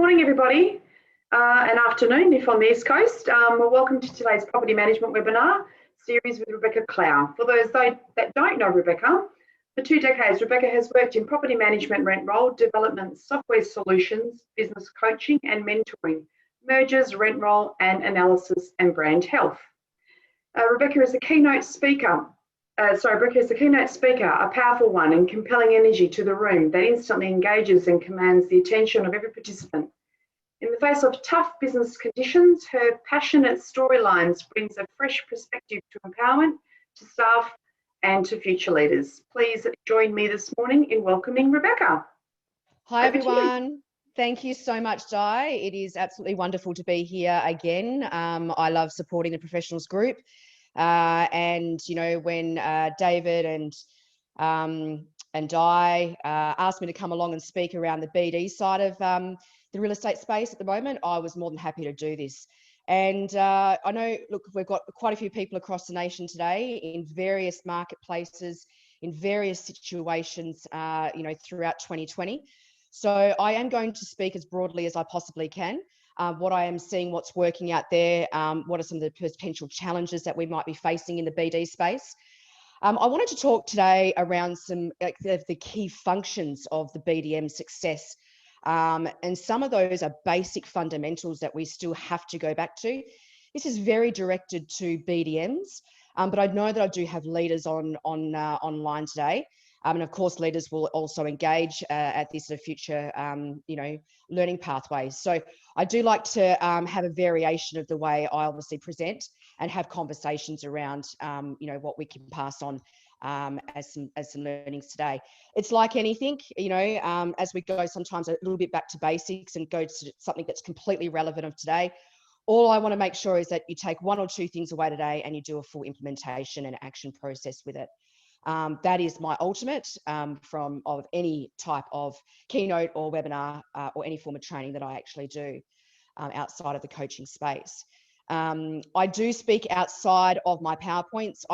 morning, everybody, and afternoon if on the East Coast. Welcome to today's property management webinar series with Rebecca Clow. For those that don't know Rebecca, for 2 decades, Rebecca has worked in property management, rent roll, development, software solutions, business coaching and mentoring, mergers, rent roll and analysis and brand health. Rebecca is a keynote speaker. Rebecca is a keynote speaker, a powerful one and compelling energy to the room that instantly engages and commands the attention of every participant. In the face of tough business conditions, her passionate storylines brings a fresh perspective to empowerment, to staff and to future leaders. Please join me this morning in welcoming Rebecca. Hi everyone. Thank you so much, Di. It is absolutely wonderful to be here again. I love supporting the professionals group. And you know, when David and Di asked me to come along and speak around the BD side of the real estate space at the moment, I was more than happy to do this. And I know, look, we've got quite a few people across the nation today in various marketplaces, in various situations, you know, throughout 2020. So I am going to speak as broadly as I possibly can. What I am seeing, what's working out there, what are some of the potential challenges that we might be facing in the BD space. I wanted to talk today around some of the key functions of the BDM success. And some of those are basic fundamentals that we still have to go back to. This is very directed to BDMs, but I know that I do have leaders online today. And of course, leaders will also engage at this sort of future, you know, learning pathways. So I do like to have a variation of the way I obviously present and have conversations around, you know, what we can pass on as some learnings today. It's like anything, you know, as we go sometimes a little bit back to basics and go to something that's completely relevant of today. All I want to make sure is that you take 1 or 2 things away today and you do a full implementation and action process with it. That is my ultimate of any type of keynote or webinar or any form of training that I actually do outside of the coaching space. I do speak outside of my PowerPoints.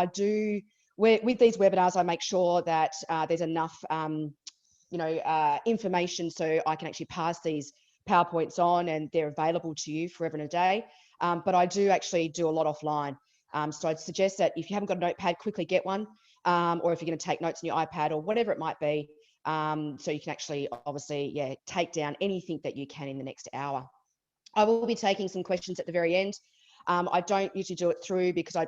With these webinars, I make sure that there's enough you know, information so I can actually pass these PowerPoints on and they're available to you forever and a day. But I do actually do a lot offline. So I'd suggest that if you haven't got a notepad, quickly get one. Or if you're going to take notes on your iPad or whatever it might be, so you can actually obviously, yeah, take down anything that you can in the next hour. I will be taking some questions at the very end. I don't usually do it through because I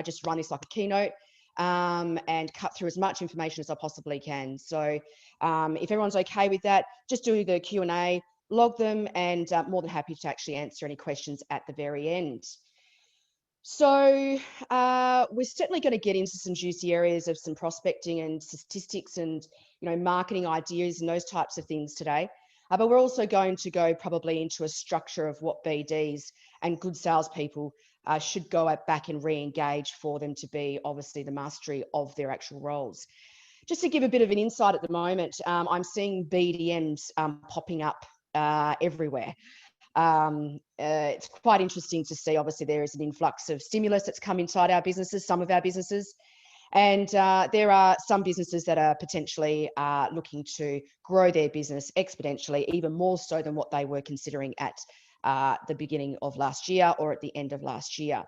just run this like a keynote and cut through as much information as I possibly can. So if everyone's okay with that, just do the Q&A, log them, and more than happy to actually answer any questions at the very end. So we're certainly going to get into some juicy areas of some prospecting and statistics and, you know, marketing ideas and those types of things today. But we're also going to go probably into a structure of what BDs and good salespeople should go back and re-engage for them to be obviously the mastery of their actual roles. Just to give a bit of an insight at the moment, I'm seeing BDMs popping up everywhere. It's quite interesting to see. Obviously, there is an influx of stimulus that's come inside our businesses, some of our businesses, and there are some businesses that are potentially looking to grow their business exponentially, even more so than what they were considering at the beginning of last year or at the end of last year.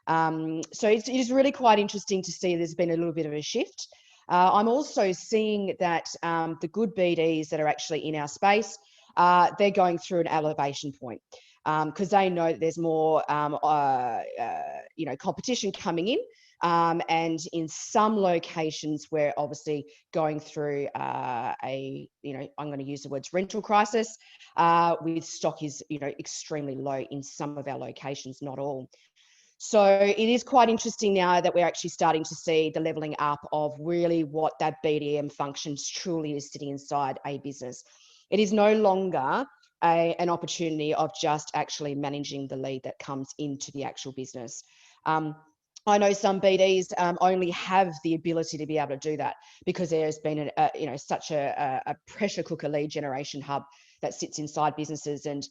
So it is really quite interesting to see there's been a little bit of a shift. I'm also seeing that the good BDs that are actually in our space, they're going through an elevation point because they know that there's more, you know, competition coming in, and in some locations we're obviously going through you know, I'm going to use the words rental crisis, with stock is, you know, extremely low in some of our locations, not all. So it is quite interesting now that we're actually starting to see the leveling up of really what that BDM functions truly is sitting inside a business. It is no longer an opportunity of just actually managing the lead that comes into the actual business. I know some BDs only have the ability to be able to do that because there's been you know, such a pressure cooker lead generation hub that sits inside businesses, and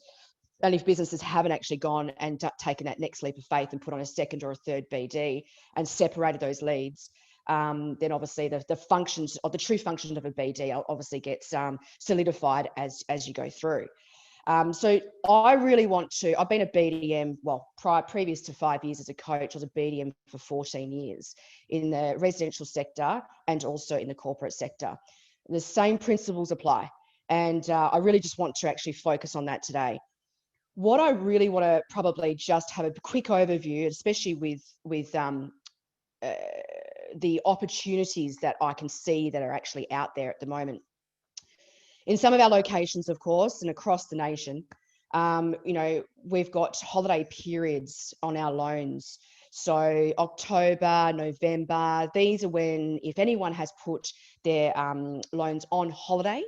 if businesses haven't actually gone and taken that next leap of faith and put on a second or a third BD and separated those leads, then obviously the functions or the true function of a BD obviously gets solidified as you go through. So I really want to, I've been a BDM, well, previous to 5 years as a coach, I was a BDM for 14 years in the residential sector and also in the corporate sector. The same principles apply. And I really just want to actually focus on that today. What I really want to probably just have a quick overview, especially with the opportunities that I can see that are actually out there at the moment. In some of our locations, of course, and across the nation, you know, we've got holiday periods on our loans. So October, November, these are when, if anyone has put their loans on holiday,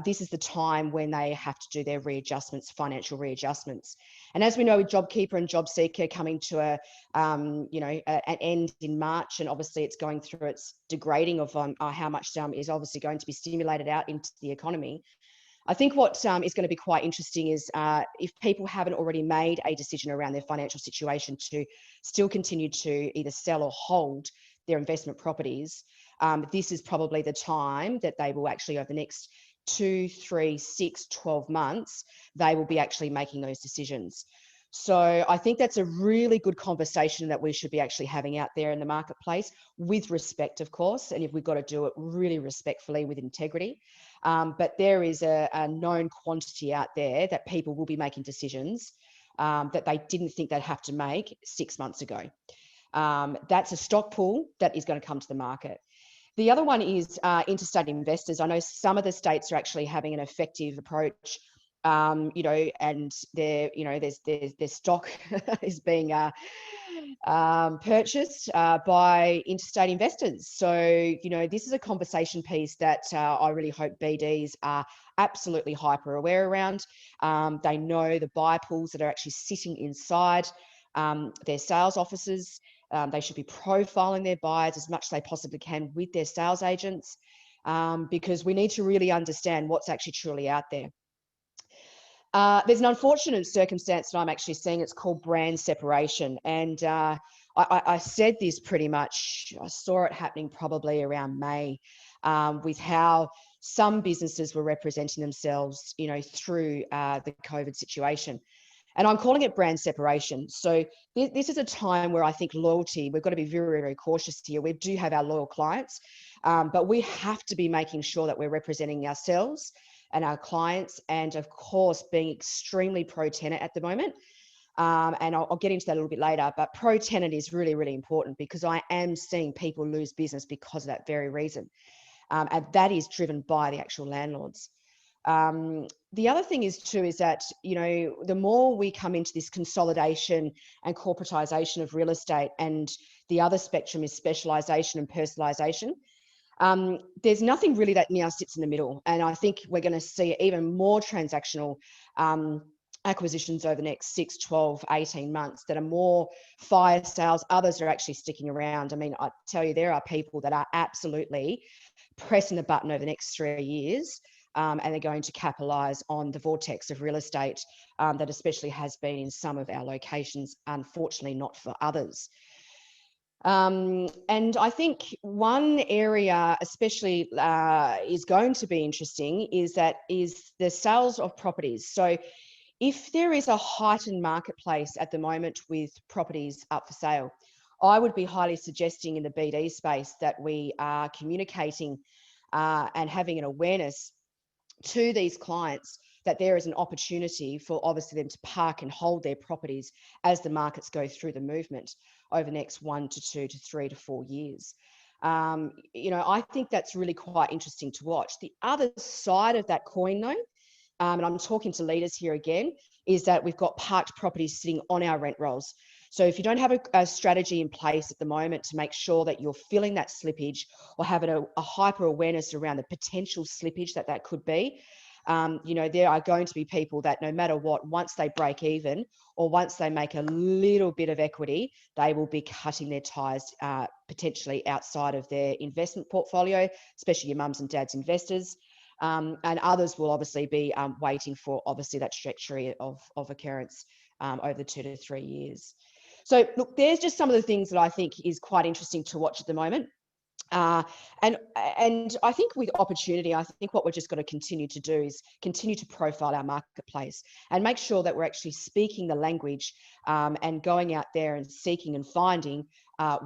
this is the time when they have to do their readjustments, financial readjustments. And as we know, with JobKeeper and JobSeeker coming to an end in March, and obviously it's going through its degrading of how much is obviously going to be stimulated out into the economy. I think what is going to be quite interesting is if people haven't already made a decision around their financial situation to still continue to either sell or hold their investment properties, this is probably the time that they will actually, over the next 2, 3, 6, 12 months, they will be actually making those decisions. So I think that's a really good conversation that we should be actually having out there in the marketplace, with respect, of course, and if we've got to do it really respectfully with integrity. But there is a known quantity out there that people will be making decisions that they didn't think they'd have to make 6 months ago. That's a stock pool that is going to come to the market. The other one is interstate investors. I know some of the states are actually having an effective approach, you know, and their stock is being purchased by interstate investors. So, you know, this is a conversation piece that I really hope BDs are absolutely hyper aware around. They know the buy pools that are actually sitting inside their sales offices. They should be profiling their buyers as much as they possibly can with their sales agents, because we need to really understand what's actually truly out there. There's an unfortunate circumstance that I'm actually seeing. It's called brand separation. And I said this pretty much, I saw it happening probably around May, with how some businesses were representing themselves, you know, through the COVID situation. And I'm calling it brand separation. So this is a time where I think loyalty, we've got to be very, very cautious here. We do have our loyal clients, but we have to be making sure that we're representing ourselves and our clients, and of course, being extremely pro-tenant at the moment. And I'll get into that a little bit later, but pro-tenant is really, really important, because I am seeing people lose business because of that very reason. And that is driven by the actual landlords. The other thing is that, you know, the more we come into this consolidation and corporatization of real estate, and the other spectrum is specialization and personalization, there's nothing really that now sits in the middle. And I think we're going to see even more transactional acquisitions over the next 6, 12, 18 months that are more fire sales. Others are actually sticking around. I mean, I tell you, there are people that are absolutely pressing the button over the next 3 years. And they're going to capitalise on the vortex of real estate that especially has been in some of our locations, unfortunately not for others. And I think one area especially is going to be interesting is the sales of properties. So if there is a heightened marketplace at the moment with properties up for sale, I would be highly suggesting in the BD space that we are communicating and having an awareness to these clients that there is an opportunity for obviously them to park and hold their properties as the markets go through the movement over the next 1 to 2 to 3 to 4 years. You know, I think that's really quite interesting to watch. The other side of that coin, though, and I'm talking to leaders here again, is that we've got parked properties sitting on our rent rolls. So if you don't have a strategy in place at the moment to make sure that you're filling that slippage, or having a hyper awareness around the potential slippage that could be, you know, there are going to be people that no matter what, once they break even or once they make a little bit of equity, they will be cutting their ties potentially outside of their investment portfolio, especially your mums and dads investors. And others will obviously be waiting for obviously that trajectory of occurrence over the 2 to 3 years. So look, there's just some of the things that I think is quite interesting to watch at the moment. And I think with opportunity, I think what we're just got to continue to do is continue to profile our marketplace and make sure that we're actually speaking the language and going out there and seeking and finding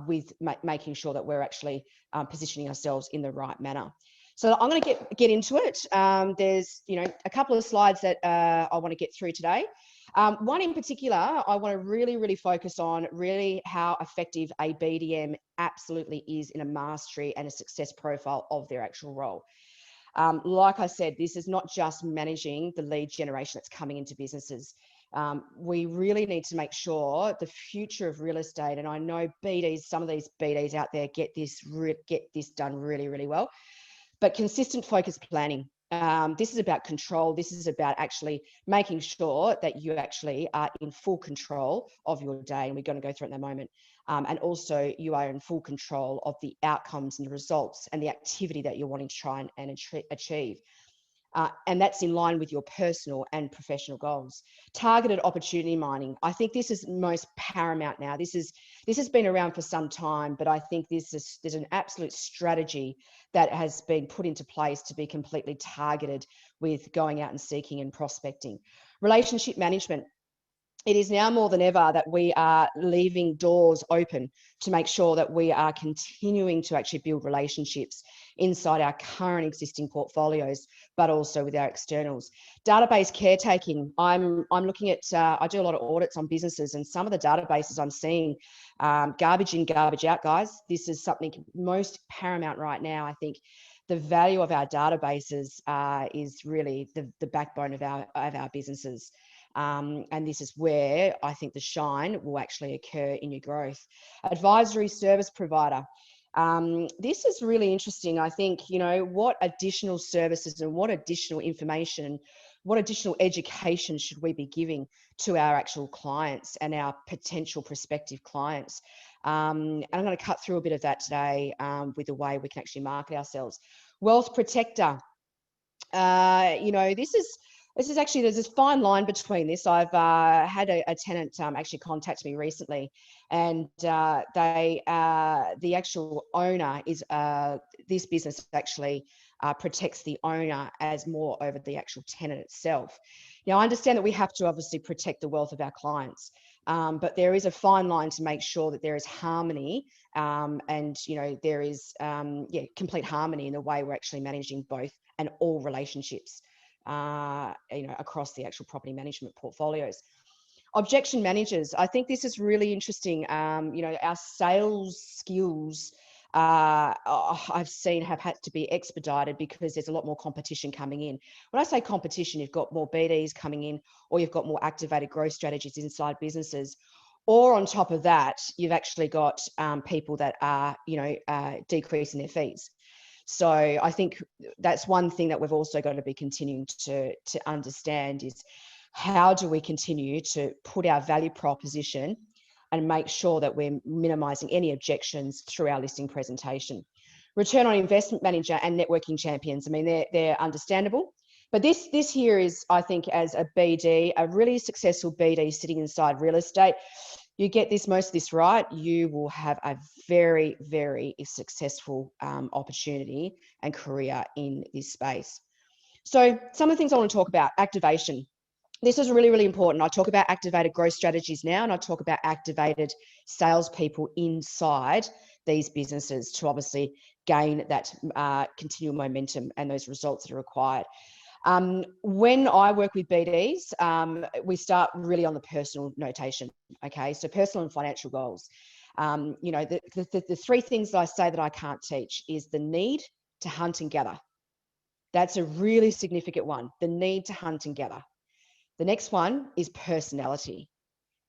with making sure that we're actually positioning ourselves in the right manner. So I'm going to get into it. There's a couple of slides that I want to get through today. One in particular, I want to really focus on really how effective a BDM absolutely is in a mastery and a success profile of their actual role. Like I said, this is not just managing the lead generation that's coming into businesses. We really need to make sure the future of real estate, and I know BDs, some of these BDs out there get this done really well, but consistent focused planning. This is about control. This is about actually making sure that you actually are in full control of your day. And we're going to go through it in a moment. And also you are in full control of the outcomes and the results and the activity that you're wanting to try and achieve. And that's in line with your personal and professional goals. Targeted opportunity mining. I think this is most paramount now. This has been around for some time, but I think there's an absolute strategy that has been put into place to be completely targeted with going out and seeking and prospecting. Relationship management. It is now more than ever that we are leaving doors open to make sure that we are continuing to actually build relationships inside our current existing portfolios, but also with our externals. Database caretaking. I'm looking at, I do a lot of audits on businesses, and some of the databases I'm seeing, garbage in, garbage out, guys. This is something most paramount right now. I think the value of our databases is really the backbone of our businesses. And this is where I think the shine will actually occur in your growth. Advisory service provider. This is really interesting. I think, what additional services and what additional information, what additional education should we be giving to our actual clients and our potential prospective clients? And I'm going to cut through a bit of that today with the way we can actually market ourselves. Wealth protector. This is actually, there's this fine line between this. I've had a tenant actually contact me recently, and the actual owner is, this business actually protects the owner as more over the actual tenant itself. Now, I understand that we have to obviously protect the wealth of our clients, but there is a fine line to make sure that there is harmony and, there is, complete harmony in the way we're actually managing both and all relationships. Across the actual property management portfolios. Objection managers. I think this is really interesting. Our sales skills I've seen have had to be expedited because there's a lot more competition coming in. When I say competition, you've got more BDs coming in, or you've got more activated growth strategies inside businesses. Or on top of that, you've actually got people that are, decreasing their fees. So I think that's one thing that we've also got to be continuing to understand is how do we continue to put our value proposition and make sure that we're minimising any objections through our listing presentation. Return on investment manager and networking champions. I mean, they're understandable. But this here is, I think, as a BD, a really successful BD sitting inside real estate, you get most of this right, you will have a very, very successful opportunity and career in this space. So some of the things I want to talk about: activation. This is really, really important. I talk about activated growth strategies now, and I talk about activated salespeople inside these businesses to obviously gain that continual momentum and those results that are required. When I work with BDs, we start really on the personal notation. Okay, so personal and financial goals. The three things that I say that I can't teach is the need to hunt and gather. That's a really significant one. The need to hunt and gather. The next one is personality,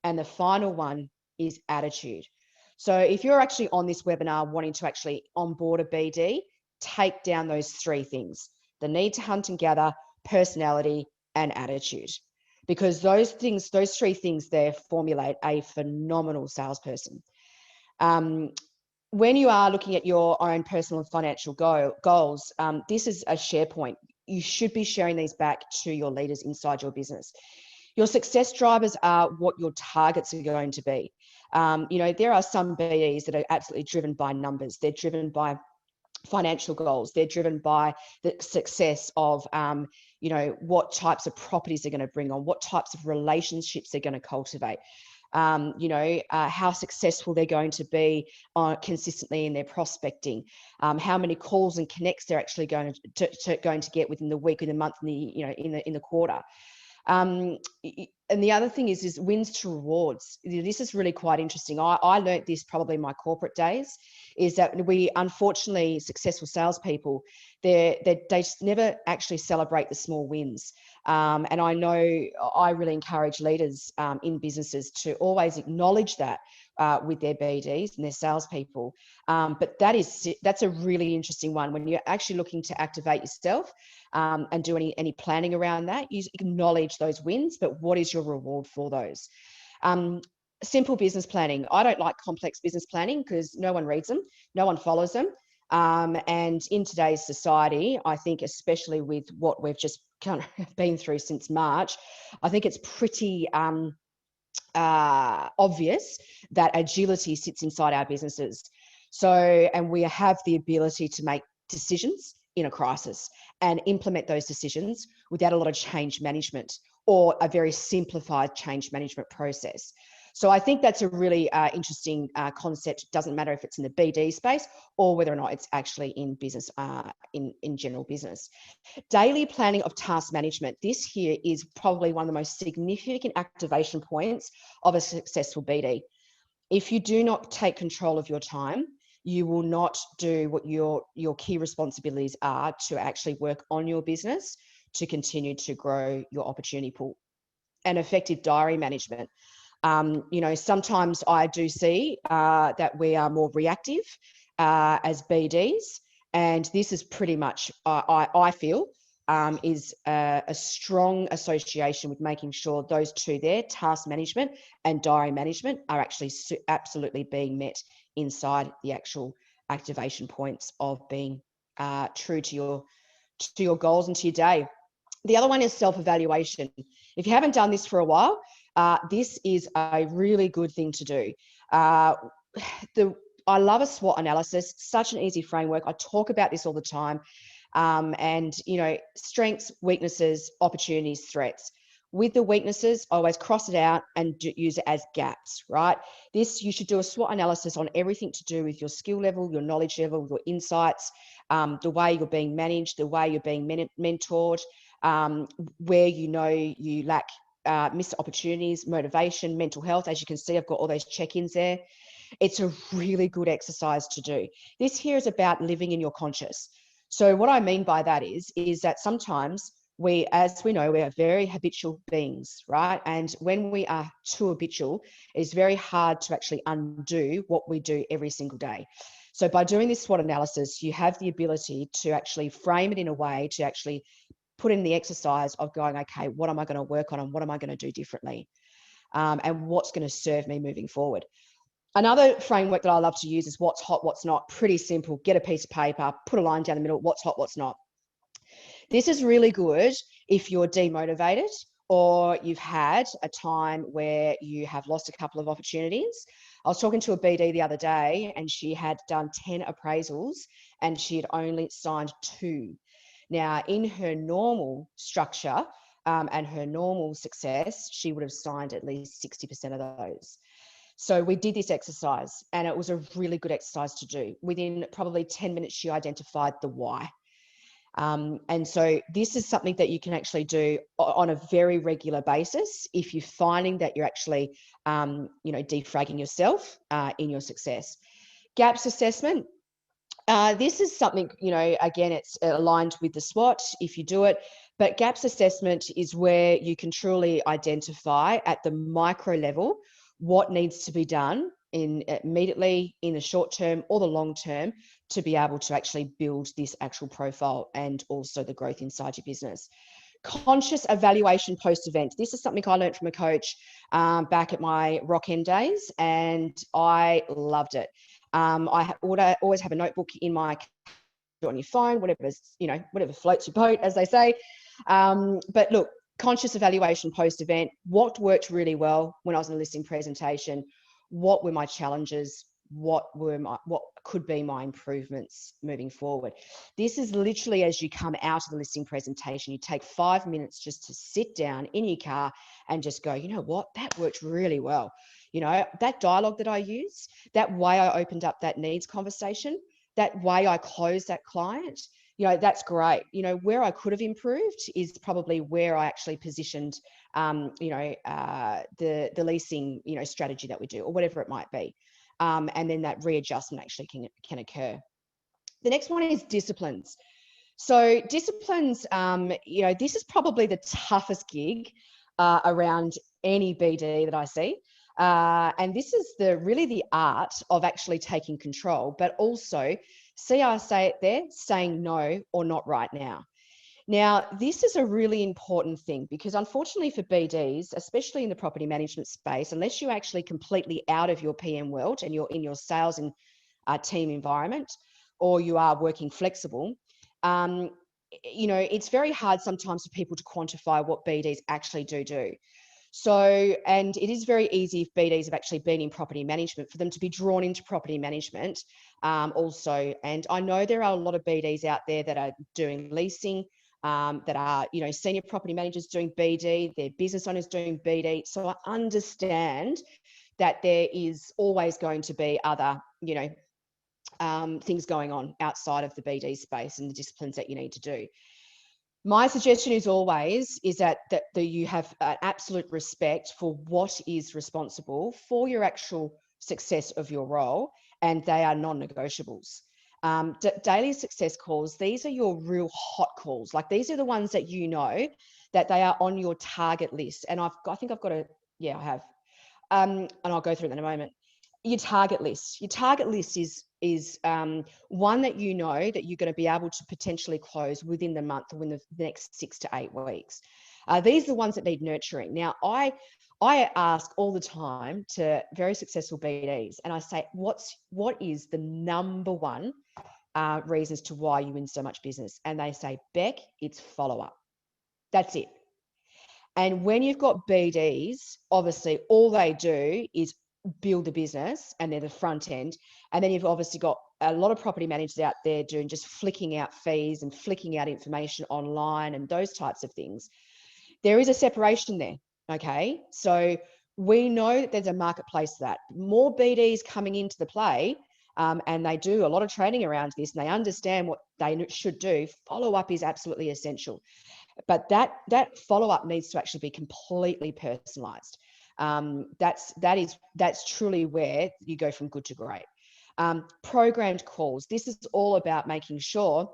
and the final one is attitude. So if you're actually on this webinar wanting to actually onboard a BD, take down those three things: the need to hunt and gather, personality, and attitude, because those three things there formulate a phenomenal salesperson. When you are looking at your own personal and financial goals, this is a share point. You should be sharing these back to your leaders inside your business. Your success drivers are what your targets are going to be. There are some BDs that are absolutely driven by numbers. They're driven by financial goals. They're driven by the success of, what types of properties they're going to bring on, what types of relationships they're going to cultivate, how successful they're going to be consistently in their prospecting, how many calls and connects they're actually going to get within the week, in the month, in the quarter. And the other thing is wins to rewards. This is really quite interesting. I learned this probably in my corporate days, is that we, unfortunately, successful salespeople, they just never actually celebrate the small wins. And I know I really encourage leaders in businesses to always acknowledge that with their BDs and their salespeople. But that's a really interesting one when you're actually looking to activate yourself and do any planning around that. You acknowledge those wins, but what is your reward for those? Simple business planning. I don't like complex business planning because no one reads them, no one follows them. And in today's society, I think, especially with what we've just kind of been through since March, I think it's pretty obvious that agility sits inside our businesses. So, and we have the ability to make decisions in a crisis and implement those decisions without a lot of change management or a very simplified change management process. So I think that's a really interesting concept. It doesn't matter if it's in the BD space or whether or not it's actually in business, in general business. Daily planning of task management. This here is probably one of the most significant activation points of a successful BD. If you do not take control of your time, you will not do what your key responsibilities are to actually work on your business to continue to grow your opportunity pool. And effective diary management. Sometimes I do see that we are more reactive as BDs, and this is pretty much, I feel, is a strong association with making sure those two there, task management and diary management, are actually absolutely being met inside the actual activation points of being true to your goals and to your day. The other one is self-evaluation. If you haven't done this for a while, this is a really good thing to do. I love a SWOT analysis, such an easy framework. I talk about this all the time. And, strengths, weaknesses, opportunities, threats. With the weaknesses, I always cross it out and use it as gaps, right? You should do a SWOT analysis on everything to do with your skill level, your knowledge level, your insights, the way you're being managed, the way you're being mentored, where you lack missed opportunities, motivation, mental health. As you can see, I've got all those check-ins there. It's a really good exercise to do. This here is about living in your conscious. So what I mean by that is that sometimes as we know, we are very habitual beings, right? And when we are too habitual, it's very hard to actually undo what we do every single day. So by doing this SWOT analysis, you have the ability to actually frame it in a way to actually put in the exercise of going, okay, what am I going to work on and what am I going to do differently? And what's going to serve me moving forward? Another framework that I love to use is what's hot, what's not. Pretty simple. Get a piece of paper, put a line down the middle, what's hot, what's not. This is really good if you're demotivated or you've had a time where you have lost a couple of opportunities. I was talking to a BD the other day and she had done 10 appraisals and she had only signed 2. Now, in her normal structure and her normal success, she would have signed at least 60% of those. So we did this exercise and it was a really good exercise to do. Within probably 10 minutes, she identified the why. And so this is something that you can actually do on a very regular basis if you're finding that you're actually, defragging yourself in your success. Gaps assessment. This is something, again, it's aligned with the SWOT if you do it, but gaps assessment is where you can truly identify at the micro level what needs to be done immediately in the short term or the long term to be able to actually build this actual profile and also the growth inside your business. Conscious evaluation post-event. This is something I learned from a coach back at my Rock-End days, and I loved it. I always have a notebook in my on your phone, whatever floats your boat, as they say. But look, conscious evaluation post-event. What worked really well when I was in a listing presentation? What were my challenges? what could be my improvements moving forward. This is literally as you come out of the listing presentation, you take 5 minutes just to sit down in your car and just go, you know what, that worked really well. You know, that dialogue that I used, that way I opened up that needs conversation, that way I closed that client, you know, that's great. You know, where I could have improved is probably where I actually positioned, the leasing, you know, strategy that we do or whatever it might be. And then that readjustment actually can occur. The next one is disciplines. So disciplines, you know, this is probably the toughest gig around any BD that I see. And this is really the art of actually taking control, but also, see, I say it there, saying no or not right now. Now, this is a really important thing because unfortunately for BDs, especially in the property management space, unless you're actually completely out of your PM world and you're in your sales and team environment, or you are working flexible, you know, it's very hard sometimes for people to quantify what BDs actually do. So, and it is very easy if BDs have actually been in property management for them to be drawn into property management also. And I know there are a lot of BDs out there that are doing leasing, that are, you know, senior property managers doing BD, their business owners doing BD. So I understand that there is always going to be other, you know, things going on outside of the BD space and the disciplines that you need to do. My suggestion is always that you have an absolute respect for what is responsible for your actual success of your role, and they are non-negotiables. Daily success calls, these are your real hot calls. Like these are the ones that you know that they are on your target list. And I think I've got a, yeah, I have. And I'll go through that in a moment. Your target list is one that you know that you're going to be able to potentially close within the month or within the next 6 to 8 weeks. These are the ones that need nurturing. Now, I ask all the time to very successful BDs, and I say, what is the number one reason as to why you win so much business? And they say, Beck, it's follow-up. That's it. And when you've got BDs, obviously all they do is build the business and they're the front end. And then you've obviously got a lot of property managers out there doing just flicking out fees and flicking out information online and those types of things. There is a separation there, okay? So we know that there's a marketplace for that. More BDs coming into the play, and they do a lot of training around this and they understand what they should do. Follow-up is absolutely essential. But that follow-up needs to actually be completely personalized. That's truly where you go from good to great. Programmed calls. This is all about making sure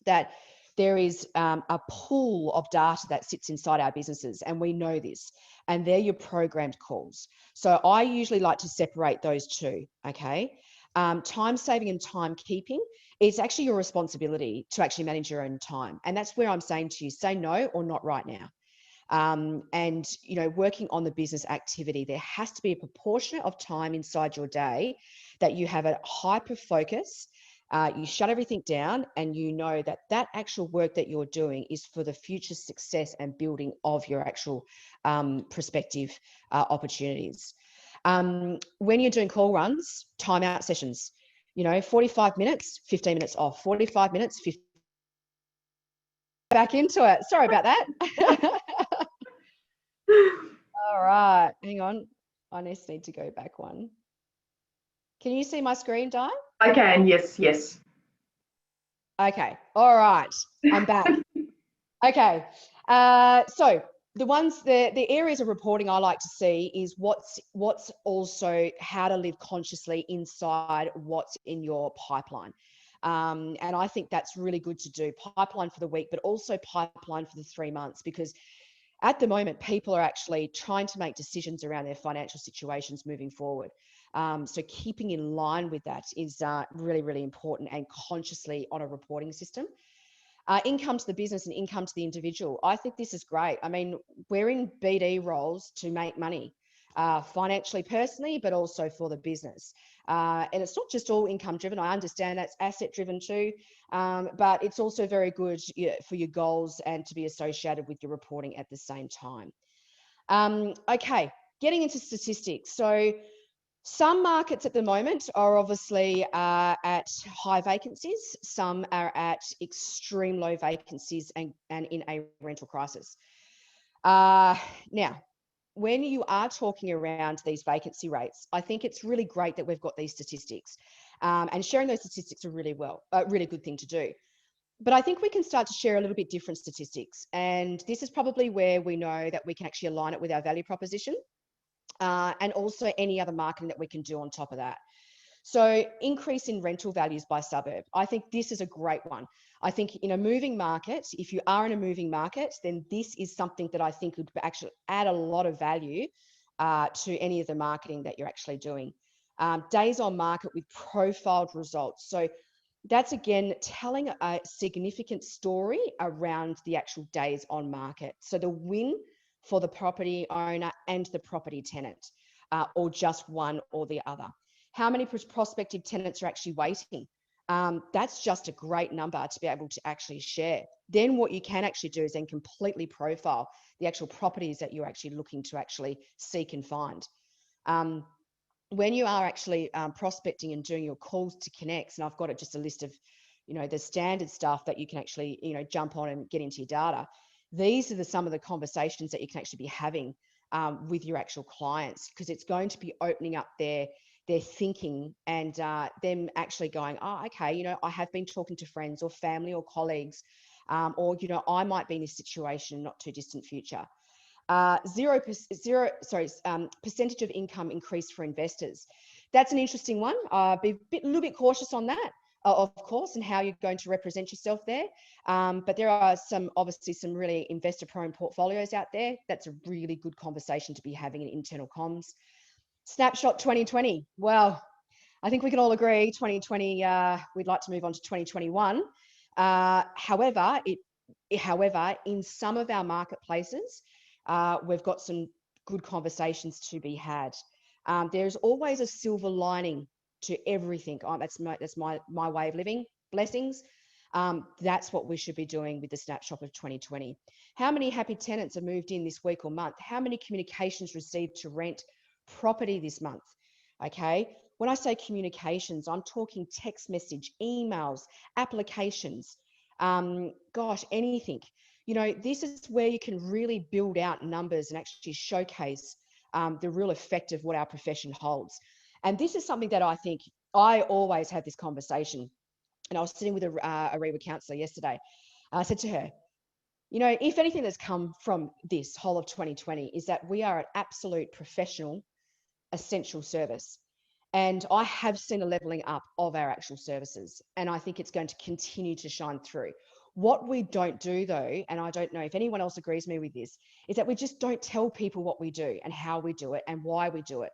that there is a pool of data that sits inside our businesses, and we know this, and they're your programmed calls. So I usually like to separate those two, okay? Time saving and time keeping, it's actually your responsibility to actually manage your own time. And that's where I'm saying to you, say no or not right now. And, you know, working on the business activity, there has to be a proportion of time inside your day that you have a hyper focus. You shut everything down and you know that that actual work that you're doing is for the future success and building of your actual prospective opportunities. When you're doing call runs, timeout sessions, you know, 45 minutes, 15 minutes off, 45 minutes, 15. Back into it. Sorry about that. All right, hang on. I just need to go back one. Can you see my screen, Di? I can, yes. Okay, all right, I'm back. Okay, so the areas of reporting I like to see is what's also how to live consciously inside what's in your pipeline. And I think that's really good to do, pipeline for the week, but also pipeline for the 3 months, because at the moment, people are actually trying to make decisions around their financial situations moving forward. So keeping in line with that is really, really important, and consciously on a reporting system. Income to the business and income to the individual. I think this is great. I mean, we're in BD roles to make money, financially, personally, but also for the business. And it's not just all income driven. I understand that's asset driven too, but it's also very good for your goals and to be associated with your reporting at the same time. Okay, getting into statistics. So Some markets at the moment are obviously at high vacancies. Some are at extreme low vacancies and in a rental crisis. Now, when you are talking around these vacancy rates, I think it's really great that we've got these statistics, and sharing those statistics are really really good thing to do. But I think we can start to share a little bit different statistics, and this is probably where we know that we can actually align it with our value proposition, and also any other marketing that we can do on top of that. So increase in rental values by suburb. I think this is a great one. I think in a moving market, if you are in a moving market, then this is something that I think would actually add a lot of value to any of the marketing that you're actually doing. Days on market with profiled results. So that's again telling a significant story around the actual days on market. So the win for the property owner and the property tenant, or just one or the other. How many prospective tenants are actually waiting? That's just a great number to be able to actually share. Then what you can actually do is then completely profile the actual properties that you're actually looking to actually seek and find. When you are actually prospecting and doing your calls to connects, and I've got just a list of, the standard stuff that you can actually, jump on and get into your data. These are some of the conversations that you can actually be having with your actual clients, because it's going to be opening up their thinking and them actually going, oh, okay, I have been talking to friends or family or colleagues, or, I might be in this situation not too distant future. Percentage of income increase for investors. That's an interesting one. Be a little bit cautious on that, of course, and how you're going to represent yourself there. But there are obviously some really investor-prone portfolios out there. That's a really good conversation to be having in internal comms. Snapshot 2020. Well, I think we can all agree 2020, we'd like to move on to 2021. However, in some of our marketplaces, we've got some good conversations to be had. There's always a silver lining to everything. Oh, that's my way of living. Blessings. That's what we should be doing with the snapshot of 2020. How many happy tenants have moved in this week or month? How many communications received to rent property this month? Okay. When I say communications, I'm talking text message, emails, applications, anything. This is where you can really build out numbers and actually showcase the real effect of what our profession holds. And this is something that I think I always have this conversation. And I was sitting with a REWA counsellor yesterday. I said to her, if anything that's come from this whole of 2020 is that we are an absolute professional, essential service. And I have seen a leveling up of our actual services. And I think it's going to continue to shine through. What we don't do, though, and I don't know if anyone else agrees with me with this, is that we just don't tell people what we do and how we do it and why we do it.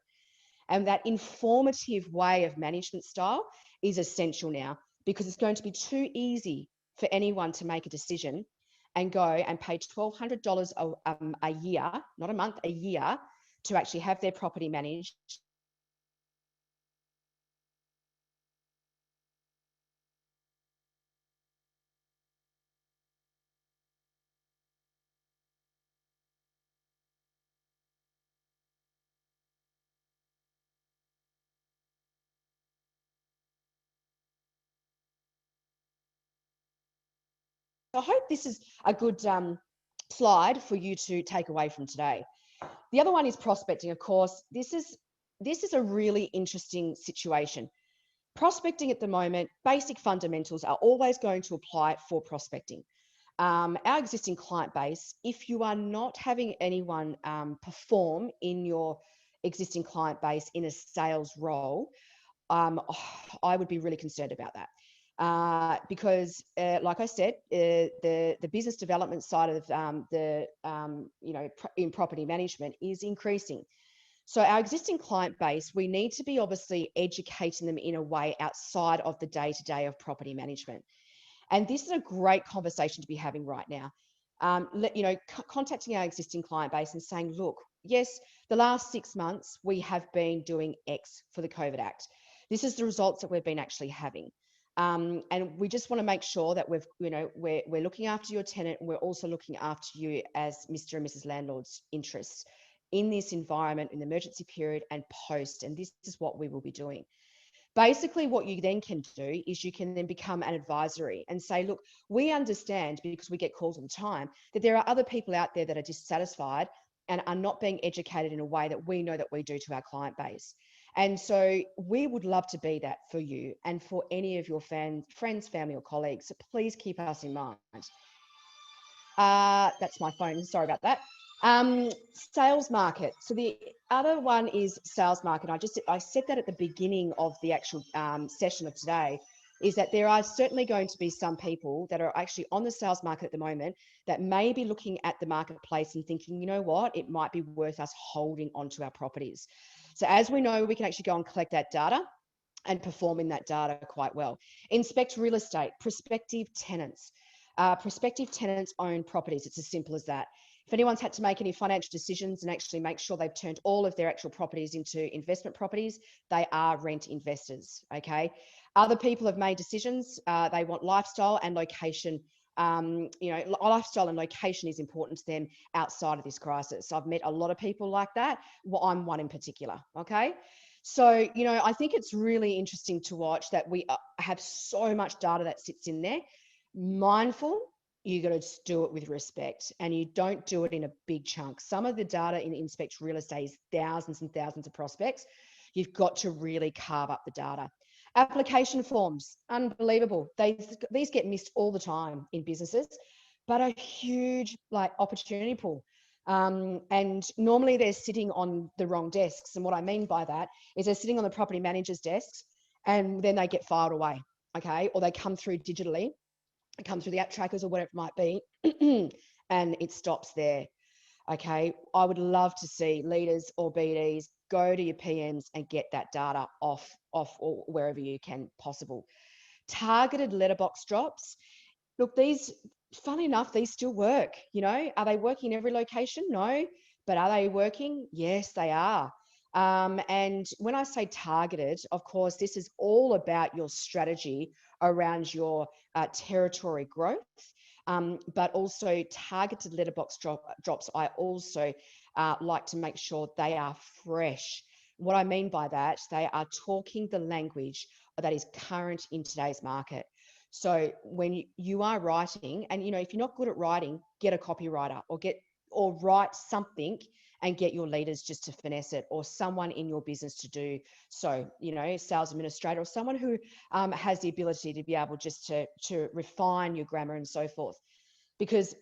And that informative way of management style is essential now, because it's going to be too easy for anyone to make a decision and go and pay $1,200 a year, not a month, a year, to actually have their property managed. I hope this is a good slide for you to take away from today. The other one is prospecting. Of course, this is a really interesting situation. Prospecting at the moment, basic fundamentals are always going to apply for prospecting. Our existing client base, if you are not having anyone perform in your existing client base in a sales role, I would be really concerned about that. Because, like I said, the business development side of in property management is increasing. So our existing client base, we need to be obviously educating them in a way outside of the day-to-day of property management. And this is a great conversation to be having right now. Contacting our existing client base and saying, look, yes, the last 6 months we have been doing X for the COVID Act. This is the results that we've been actually having. And we just want to make sure that we're looking after your tenant, and we're also looking after you as Mr. and Mrs. Landlord's interests in this environment, in the emergency period and post. And this is what we will be doing. Basically, what you then can do is you can then become an advisory and say, look, we understand, because we get calls all the time, that there are other people out there that are dissatisfied and are not being educated in a way that we know that we do to our client base. And so we would love to be that for you and for any of your friends, family or colleagues. So please keep us in mind. That's my phone. Sorry about that. Sales market. So the other one is sales market. I said that at the beginning of the actual session of today, is that there are certainly going to be some people that are actually on the sales market at the moment that may be looking at the marketplace and thinking, you know what, it might be worth us holding onto our properties. So as we know, we can actually go and collect that data and perform in that data quite well. Inspect real estate, prospective tenants. Prospective tenants own properties. It's as simple as that. If anyone's had to make any financial decisions and actually make sure they've turned all of their actual properties into investment properties, they are rent investors, okay? Other people have made decisions. They want lifestyle and location. Lifestyle and location is important to them outside of this crisis. I've met a lot of people like that. Well, I'm one in particular, okay? So, I think it's really interesting to watch that we have so much data that sits in there. Mindful, you got to do it with respect, and you don't do it in a big chunk. Some of the data in Inspect Real Estate is thousands and thousands of prospects. You've got to really carve up the data. Application forms, unbelievable. These get missed all the time in businesses, but a huge opportunity pool. And normally they're sitting on the wrong desks. And what I mean by that is they're sitting on the property manager's desks, and then they get filed away, okay? Or they come through digitally, come through the app trackers or whatever it might be, and it stops there. Okay, I would love to see leaders or BDs go to your PMs and get that data off or wherever you can possible. Targeted letterbox drops. Look, these, funny enough, these still work. Are they working in every location? No, but are they working? Yes, they are. And when I say targeted, of course, this is all about your strategy around your territory growth, but also targeted letterbox drops. I also like to make sure they are fresh. What I mean by that, they are talking the language that is current in today's market. So when you are writing, and if you're not good at writing, get a copywriter or write something and get your leaders just to finesse it, or someone in your business to do so, sales administrator, or someone who has the ability to be able just to refine your grammar and so forth. Because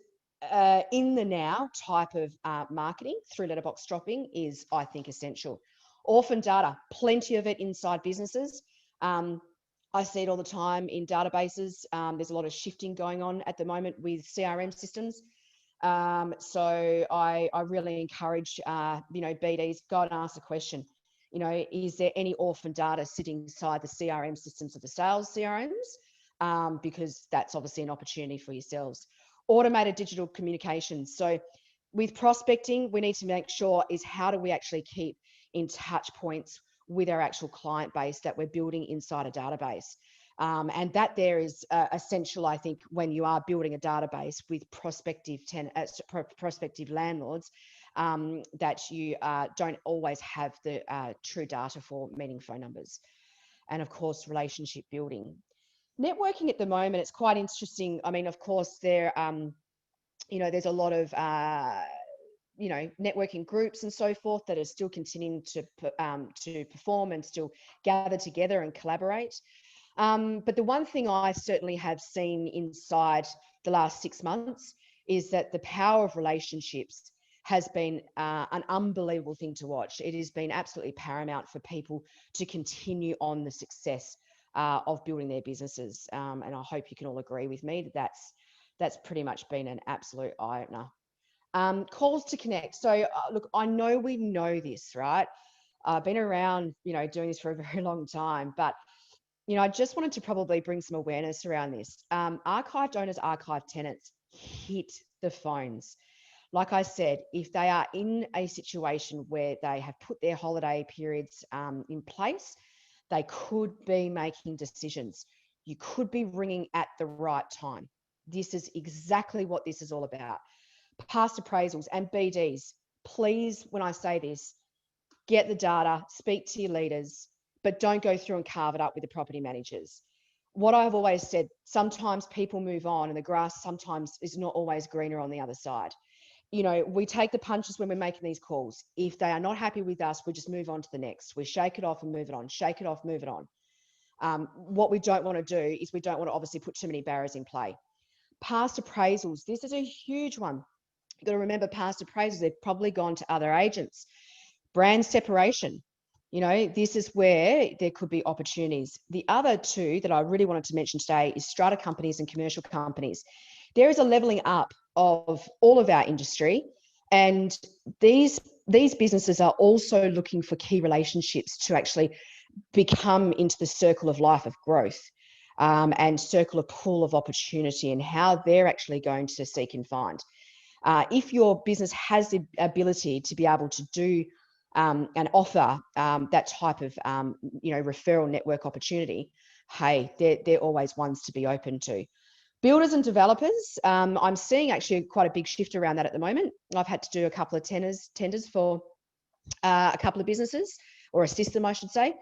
in the now type of marketing through letterbox dropping is, I think, essential. Orphan data, plenty of it inside businesses. I see it all the time in databases. There's a lot of shifting going on at the moment with CRM systems. So I really encourage, BDs, go and ask the question, is there any orphan data sitting inside the CRM systems of the sales CRMs? Because that's obviously an opportunity for yourselves. Automated digital communications. So with prospecting, we need to make sure is how do we actually keep in touch points with our actual client base that we're building inside a database. And that there is essential, I think, when you are building a database with prospective landlords, that you don't always have the true data for, meaning phone numbers. And of course, relationship building. Networking at the moment, it's quite interesting. I mean, of course, there's a lot of networking groups and so forth that are still continuing to perform and still gather together and collaborate. But the one thing I certainly have seen inside the last 6 months is that the power of relationships has been an unbelievable thing to watch. It has been absolutely paramount for people to continue on the success of building their businesses. And I hope you can all agree with me that that's pretty much been an absolute eye-opener. Calls to connect. So look, I know we know this, right? I've been around, doing this for a very long time, but I just wanted to probably bring some awareness around this. Archived owners, archived tenants, hit the phones. Like I said, if they are in a situation where they have put their holiday periods in place, they could be making decisions. You could be ringing at the right time. This is exactly what this is all about. Past appraisals and BDs, please, when I say this, get the data, speak to your leaders, but don't go through and carve it up with the property managers. What I've always said, sometimes people move on and the grass sometimes is not always greener on the other side. You know, we take the punches when we're making these calls. If they are not happy with us, we just move on to the next. We shake it off and move it on, shake it off, move it on. What we don't want to do is we don't want to obviously put too many barriers in play. Past appraisals, this is a huge one. You've got to remember past appraisals, they've probably gone to other agents. Brand separation, you know, this is where there could be opportunities. The other two that I really wanted to mention today is strata companies and commercial companies. There is a leveling up of all of our industry, and these businesses are also looking for key relationships to actually become into the circle of life of growth, and circle of pool of opportunity, and how they're actually going to seek and find. If your business has the ability to be able to do and offer that type of referral network opportunity, hey, they're always ones to be open to. Builders and developers, I'm seeing actually quite a big shift around that at the moment. I've had to do a couple of tenders for a couple of businesses, or assist them, I should say.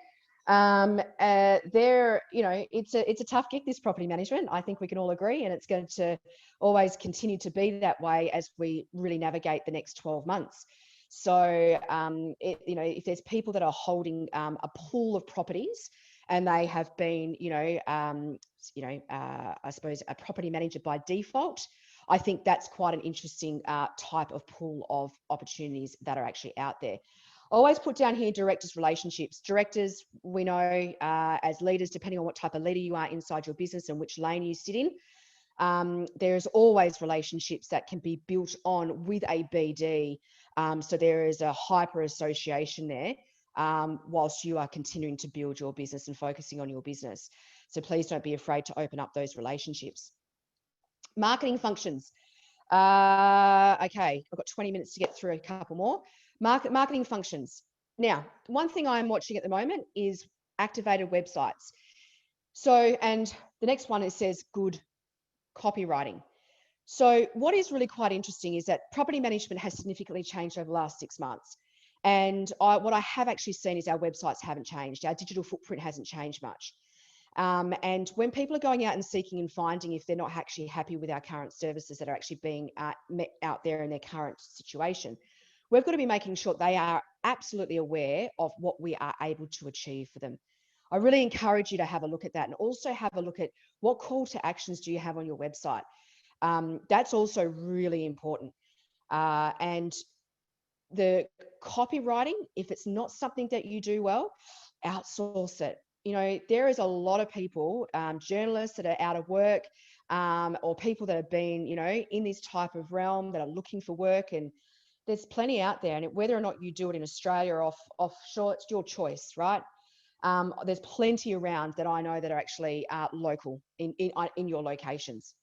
They're, you know, it's a tough gig, this property management. I think we can all agree, and it's going to always continue to be that way as we really navigate the next 12 months. So, if there's people that are holding a pool of properties, and they have been, I suppose a property manager by default, I think that's quite an interesting type of pool of opportunities that are actually out there. Always put down here directors' relationships. Directors, we know as leaders, depending on what type of leader you are inside your business and which lane you sit in, there's always relationships that can be built on with a BD. So there is a hyper association there, whilst you are continuing to build your business and focusing on your business. So please don't be afraid to open up those relationships. Marketing functions. Okay, I've got 20 minutes to get through a couple more. Marketing functions. Now, one thing I'm watching at the moment is activated websites. So, and the next one, it says good copywriting. So what is really quite interesting is that property management has significantly changed over the last 6 months. And what I have actually seen is our websites haven't changed. Our digital footprint hasn't changed much. And when people are going out and seeking and finding, if they're not actually happy with our current services that are actually being met out there in their current situation, we've got to be making sure they are absolutely aware of what we are able to achieve for them. I really encourage you to have a look at that, and also have a look at what call to actions do you have on your website. That's also really important. And the copywriting, if it's not something that you do well, outsource it. You know, there is a lot of people, journalists that are out of work, or people that have been, you know, in this type of realm that are looking for work, and there's plenty out there. And whether or not you do it in Australia or offshore, it's your choice, right? There's plenty around that I know that are actually local in your locations.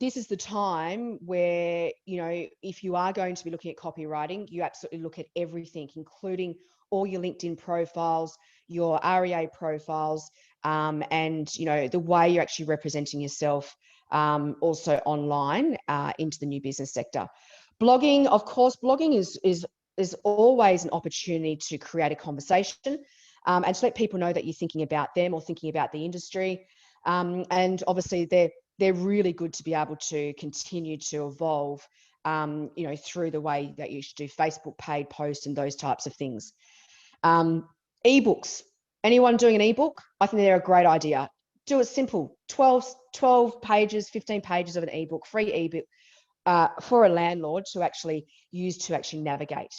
This is the time where, you know, if you are going to be looking at copywriting, you absolutely look at everything, including all your LinkedIn profiles, your REA profiles, and, you know, the way you're actually representing yourself, also online, into the new business sector. Blogging, of course, blogging is always an opportunity to create a conversation, and to let people know that you're thinking about them or thinking about the industry. And obviously they're really good to be able to continue to evolve, you know, through the way that you should do Facebook paid posts and those types of things. Ebooks. Anyone doing an ebook? I think they're a great idea. Do it simple. 12 pages, 15 pages of an ebook, free ebook, for a landlord to actually use to actually navigate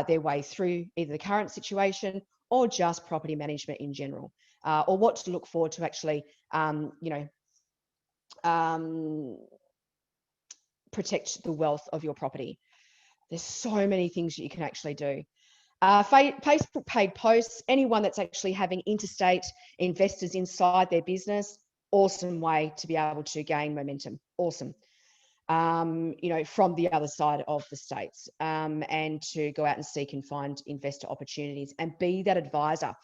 their way through either the current situation or just property management in general, or what to look for to actually, protect the wealth of your property. There's so many things that you can actually do. Facebook paid posts, anyone that's actually having interstate investors inside their business, awesome way to be able to gain momentum. Awesome. You know, from the other side of the states, and to go out and seek and find investor opportunities and be that advisor.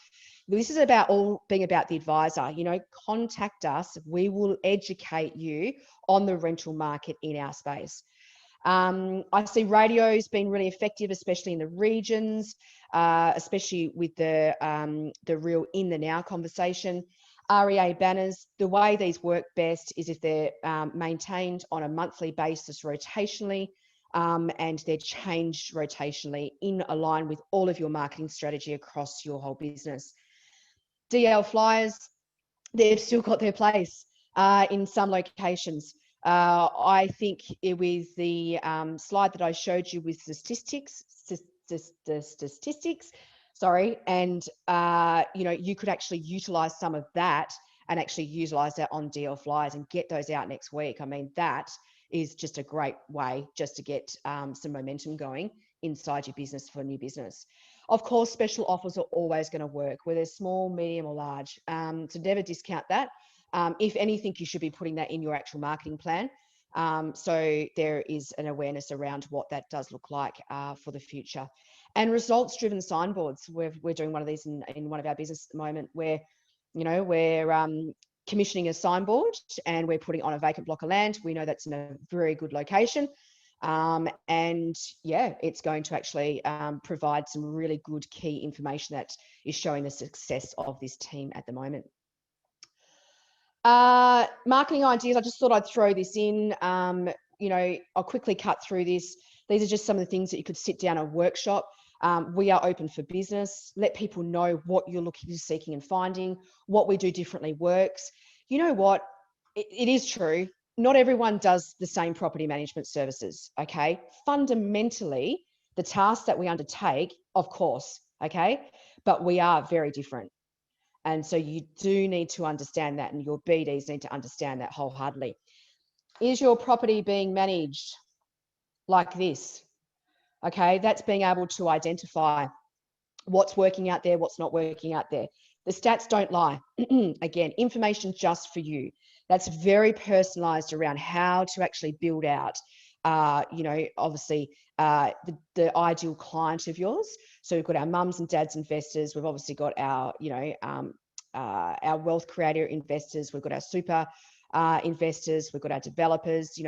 This is being about the advisor. You know, contact us. We will educate you on the rental market in our space. I see radio's been really effective, especially in the regions, especially with the real in the now conversation. REA banners, the way these work best is if they're maintained on a monthly basis rotationally, and they're changed rotationally in align with all of your marketing strategy across your whole business. DL flyers, they've still got their place in some locations. I think with the slide that I showed you with statistics, sorry, and you could actually utilize some of that and actually utilize that on DL flyers and get those out next week. I mean, that is just a great way just to get some momentum going inside your business for new business. Of course, special offers are always going to work, whether small, medium, or large. So never discount that. If anything, you should be putting that in your actual marketing plan. So there is an awareness around what that does look like for the future. And results-driven signboards. We're doing one of these in one of our business at the moment where, we're commissioning a signboard and we're putting on a vacant block of land. We know that's in a very good location. And yeah, it's going to actually provide some really good key information that is showing the success of this team at the moment. Marketing ideas, I just thought I'd throw this in. I'll quickly cut through this. These are just some of the things that you could sit down and workshop. We are open for business. Let people know what you're looking, seeking and finding. What we do differently works. You know what? It is true. Not everyone does the same property management services, okay? Fundamentally, the tasks that we undertake, of course, okay? But we are very different. And so you do need to understand that, and your BDs need to understand that wholeheartedly. Is your property being managed like this? Okay, that's being able to identify what's working out there, what's not working out there. The stats don't lie. Again, information just for you. That's very personalized around how to actually build out, obviously the ideal client of yours. So we've got our mums and dads investors. We've obviously got our, our wealth creator investors. We've got our super investors. We've got our developers.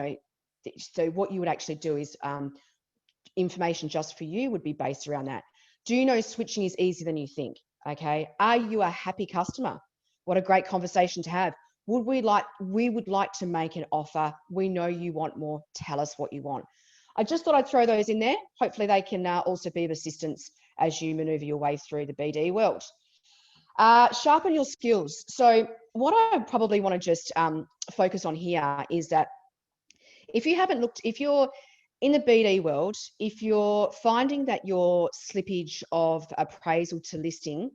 So what you would actually do is information just for you would be based around that. Do you know switching is easier than you think? Okay. Are you a happy customer? What a great conversation to have. We would like to make an offer. We know you want more. Tell us what you want. I just thought I'd throw those in there. Hopefully they can also be of assistance as you maneuver your way through the BD world. Sharpen your skills. So what I probably want to just focus on here is that if you're in the BD world, if you're finding that your slippage of appraisal to listing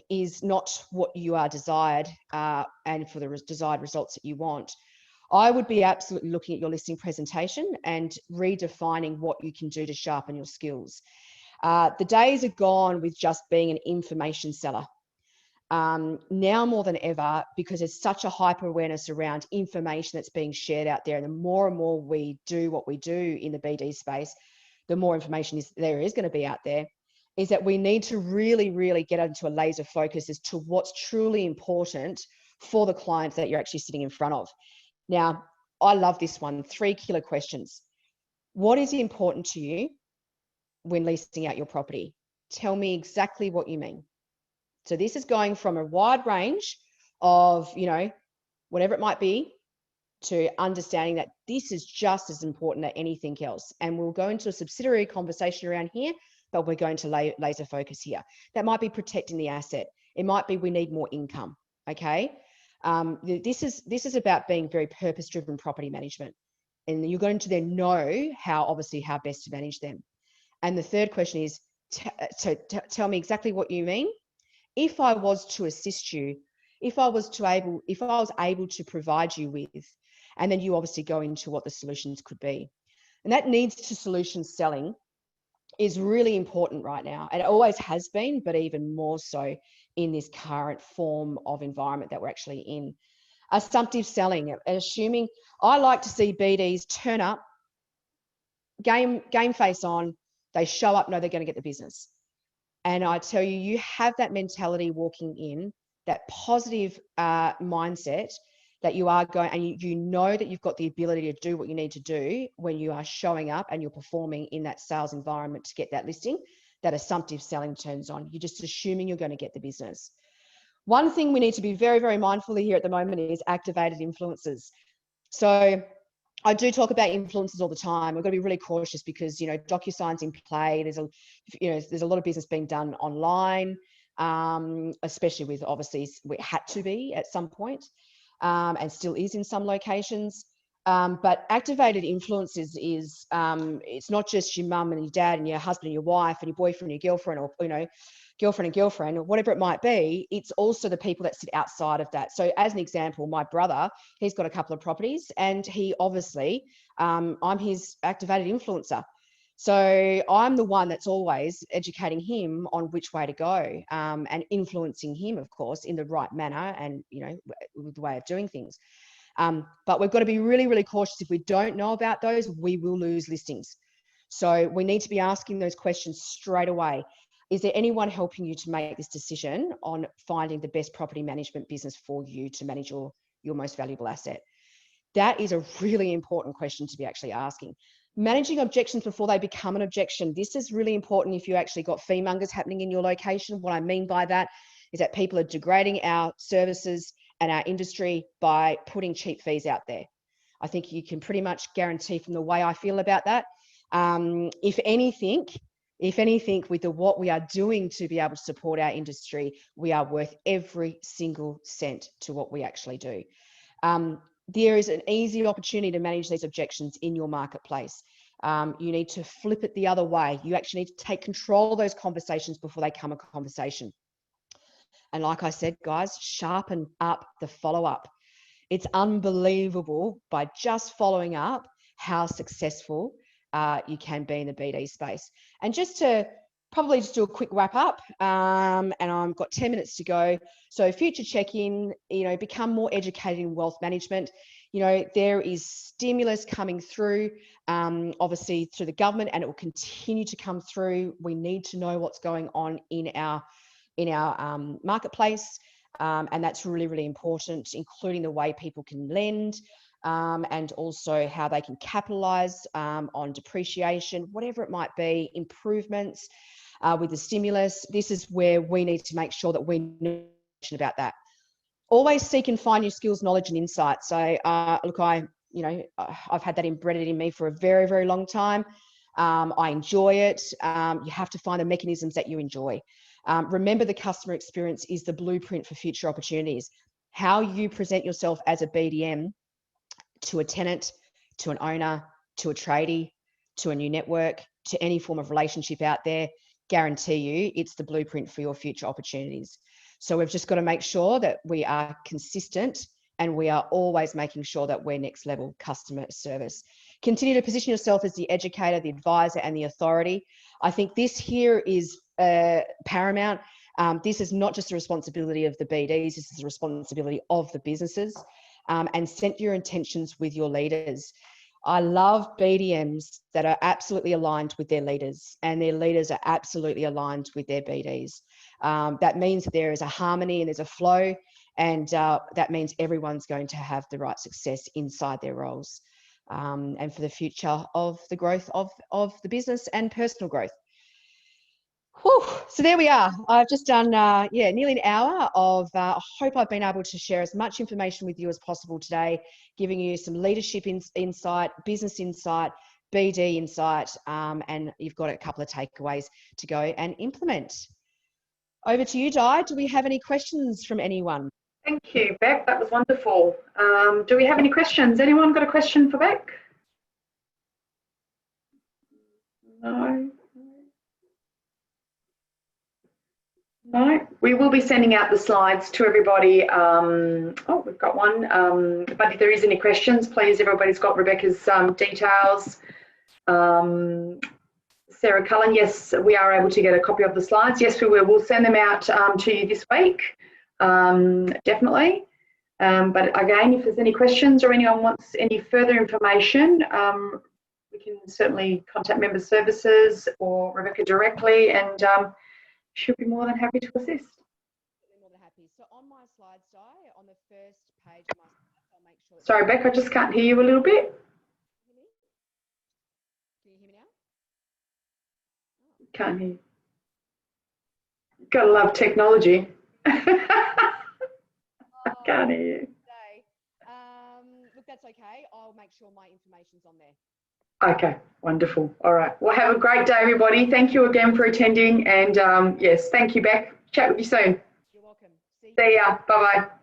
is not what you are desired and for the desired results that you want, I would be absolutely looking at your listing presentation and redefining what you can do to sharpen your skills. The days are gone with just being an information seller. Now more than ever, because there's such a hyper awareness around information that's being shared out there, and the more and more we do what we do in the BD space, the more information there is going to be out there, is that we need to really, really get into a laser focus as to what's truly important for the clients that you're actually sitting in front of. Now, I love this one, 3 killer questions. What is important to you when leasing out your property? Tell me exactly what you mean. So this is going from a wide range of, whatever it might be, to understanding that this is just as important as anything else. And we'll go into a subsidiary conversation around here, but we're going to laser focus here. That might be protecting the asset. It might be we need more income, okay? This is about being very purpose-driven property management. And you're going to then know how best to manage them. And the third question is, tell me exactly what you mean. If I was to assist you, if I was able to provide you with, and then you obviously go into what the solutions could be. And that needs to solution selling is really important right now. And it always has been, but even more so in this current form of environment that we're actually in. Assumptive selling, assuming, I like to see BDs turn up, game face on, they show up, know they're going to get the business. And I tell you, you have that mentality walking in, that positive mindset, that you are going, and you know that you've got the ability to do what you need to do when you are showing up and you're performing in that sales environment to get that listing, that assumptive selling turns on. You're just assuming you're going to get the business. One thing we need to be very, very mindful of here at the moment is activated influencers. So I do talk about influencers all the time. We've got to be really cautious because, you know, DocuSign's in play. There's a lot of business being done online, especially with, obviously, it had to be at some point, and still is in some locations. But activated influencers is, it's not just your mum and your dad and your husband and your wife and your boyfriend and your girlfriend, or, you know, girlfriend or whatever it might be. It's also the people that sit outside of that. So as an example, my brother, he's got a couple of properties, and he obviously, I'm his activated influencer. So I'm the one that's always educating him on which way to go, and influencing him, of course, in the right manner and, you know, with the way of doing things. But we've got to be really, really cautious. If we don't know about those, we will lose listings. So we need to be asking those questions straight away. Is there anyone helping you to make this decision on finding the best property management business for you to manage your most valuable asset? That is a really important question to be actually asking. Managing objections before they become an objection. This is really important if you actually got fee mongers happening in your location. What I mean by that is that people are degrading our services and our industry by putting cheap fees out there. I think you can pretty much guarantee from the way I feel about that. If anything, with what we are doing to be able to support our industry, we are worth every single cent to what we actually do. There is an easy opportunity to manage these objections in your marketplace. You need to flip it the other way. You actually need to take control of those conversations before they come a conversation. And like I said, guys, sharpen up the follow-up. It's unbelievable by just following up how successful you can be in the BD space. And just to probably just do a quick wrap up, and I've got 10 minutes to go. So future check-in, you know, become more educated in wealth management. You know, there is stimulus coming through, obviously through the government, and it will continue to come through. We need to know what's going on in our marketplace, and that's really, really important, including the way people can lend, and also how they can capitalize on depreciation, whatever it might be, improvements with the stimulus. This is where we need to make sure that we know about that. Always seek and find your skills, knowledge, and insight. So look, I've had that embedded in me for a very, very long time. I enjoy it. You have to find the mechanisms that you enjoy. Remember, the customer experience is the blueprint for future opportunities. How you present yourself as a BDM to a tenant, to an owner, to a tradie, to a new network, to any form of relationship out there, guarantee you it's the blueprint for your future opportunities. So we've just got to make sure that we are consistent, and we are always making sure that we're next level customer service. Continue to position yourself as the educator, the advisor, and the authority. I think this here is paramount. This is not just a responsibility of the BDs, this is a responsibility of the businesses. And set your intentions with your leaders. I love BDMs that are absolutely aligned with their leaders, and their leaders are absolutely aligned with their BDs. That means that there is a harmony and there's a flow, and that means everyone's going to have the right success inside their roles, and for the future of the growth of the business and personal growth. Whew. So there we are. I've just done, nearly an hour of, I hope I've been able to share as much information with you as possible today, giving you some leadership insight, business insight, BD insight, and you've got a couple of takeaways to go and implement. Over to you, Di. Do we have any questions from anyone? Thank you, Beck. That was wonderful. Do we have any questions? Anyone got a question for Beck? No. No, we will be sending out the slides to everybody. Oh, we've got one. But if there is any questions, please, everybody's got Rebecca's details. Sarah Cullen, yes, we are able to get a copy of the slides. Yes, we will. We'll send them out to you this week, definitely. But again, if there's any questions or anyone wants any further information, we can certainly contact Member Services or Rebecca directly, and she'll be more than happy to assist. More than happy. So on my slides, Di, on the first page of my slides, I'll Sorry, Beck, I just can't hear you a little bit. Can you hear me now? Can't hear you. Gotta love technology. I can't hear you. Look, that's okay. I'll make sure my information's on there. Okay, wonderful. All right. Well, have a great day, everybody. Thank you again for attending. And yes, thank you, Beck. Chat with you soon. You're welcome. See ya. Bye-bye.